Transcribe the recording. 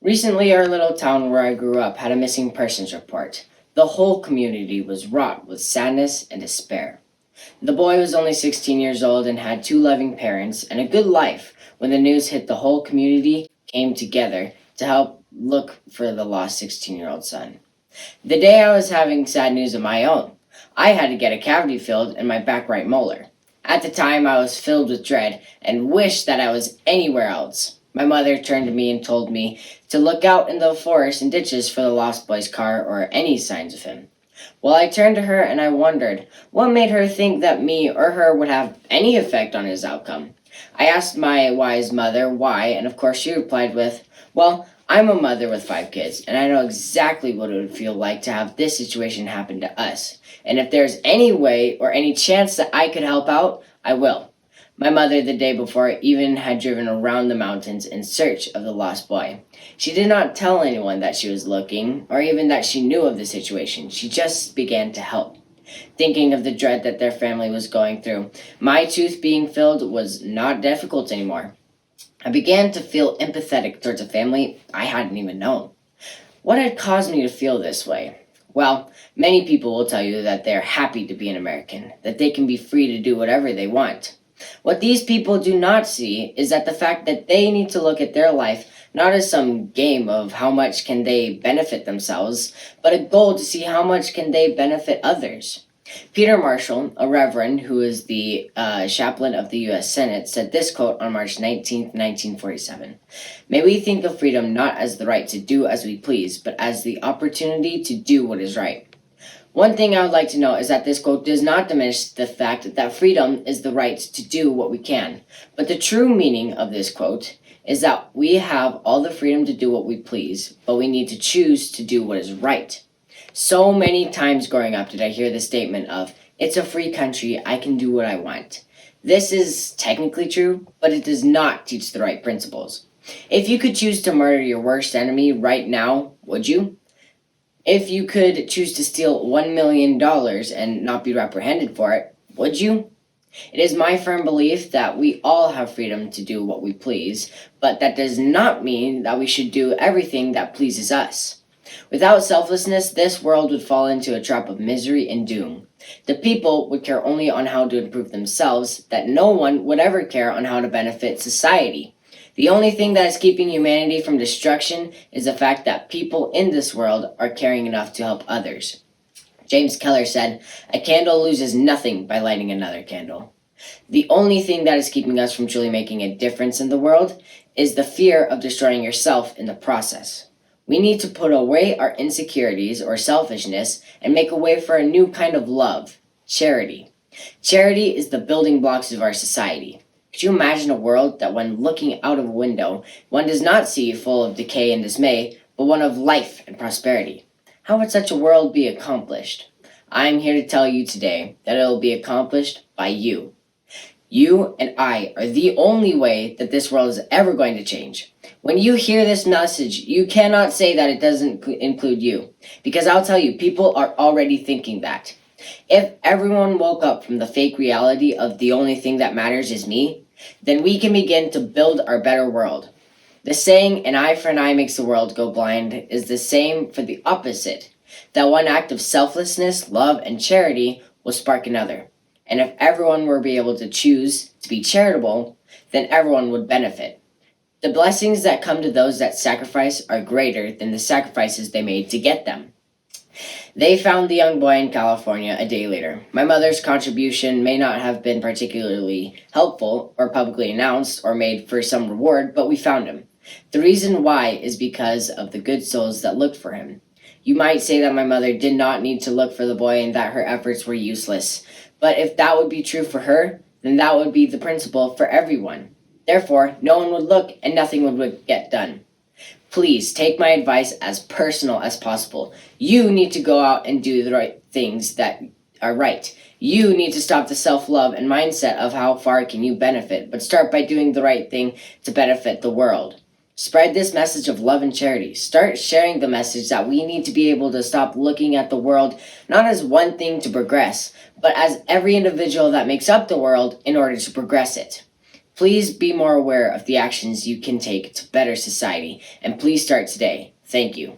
Recently, our little town where I grew up had a missing persons report. The whole community was wrought with sadness and despair. The boy was only 16 years old and had two loving parents and a good life when the news hit. The whole community came together to help look for the lost 16-year-old son. The day I was having sad news of my own. I had to get a cavity filled in my back right molar. At the time, I was filled with dread and wished that I was anywhere else. My mother turned to me and told me to look out in the forest and ditches for the lost boy's car or any signs of him. Well, I turned to her and I wondered what made her think that me or her would have any effect on his outcome. I asked my wise mother why, and of course she replied with, "Well, I'm a mother with 5 kids, and I know exactly what it would feel like to have this situation happen to us. And if there's any way or any chance that I could help out, I will." My mother, the day before, even had driven around the mountains in search of the lost boy. She did not tell anyone that she was looking, or even that she knew of the situation. She just began to help. Thinking of the dread that their family was going through, my tooth being filled was not difficult anymore. I began to feel empathetic towards a family I hadn't even known. What had caused me to feel this way? Well, many people will tell you that they're happy to be an American, that they can be free to do whatever they want. What these people do not see is that the fact that they need to look at their life not as some game of how much can they benefit themselves, but a goal to see how much can they benefit others. Peter Marshall, a reverend who is the chaplain of the U.S. Senate, said this quote on March 19, 1947. "May we think of freedom not as the right to do as we please, but as the opportunity to do what is right." One thing I would like to note is that this quote does not diminish the fact that freedom is the right to do what we can. But the true meaning of this quote is that we have all the freedom to do what we please, but we need to choose to do what is right. So many times growing up did I hear the statement of, "It's a free country, I can do what I want." This is technically true, but it does not teach the right principles. If you could choose to murder your worst enemy right now, would you? If you could choose to steal $1 million and not be reprehended for it, would you? It is my firm belief that we all have freedom to do what we please, but that does not mean that we should do everything that pleases us. Without selflessness, this world would fall into a trap of misery and doom. The people would care only on how to improve themselves, that no one would ever care on how to benefit society. The only thing that is keeping humanity from destruction is the fact that people in this world are caring enough to help others. James Keller said, "A candle loses nothing by lighting another candle." The only thing that is keeping us from truly making a difference in the world is the fear of destroying yourself in the process. We need to put away our insecurities or selfishness and make a way for a new kind of love, charity. Charity is the building blocks of our society. Could you imagine a world that when looking out of a window, one does not see full of decay and dismay, but one of life and prosperity? How would such a world be accomplished? I am here to tell you today that it will be accomplished by you. You and I are the only way that this world is ever going to change. When you hear this message, you cannot say that it doesn't include you, because I'll tell you, people are already thinking that. If everyone woke up from the fake reality of the only thing that matters is me, then we can begin to build our better world. The saying, "an eye for an eye makes the world go blind," is the same for the opposite. That one act of selflessness, love, and charity will spark another. And if everyone were to be able to choose to be charitable, then everyone would benefit. The blessings that come to those that sacrifice are greater than the sacrifices they made to get them. They found the young boy in California a day later. My mother's contribution may not have been particularly helpful or publicly announced or made for some reward, but we found him. The reason why is because of the good souls that looked for him. You might say that my mother did not need to look for the boy and that her efforts were useless. But if that would be true for her, then that would be the principle for everyone. Therefore, no one would look and nothing would get done. Please take my advice as personal as possible. You need to go out and do the right things that are right. You need to stop the self-love and mindset of how far can you benefit, but start by doing the right thing to benefit the world. Spread this message of love and charity. Start sharing the message that we need to be able to stop looking at the world not as one thing to progress, but as every individual that makes up the world in order to progress it. Please be more aware of the actions you can take to better society, and please start today. Thank you.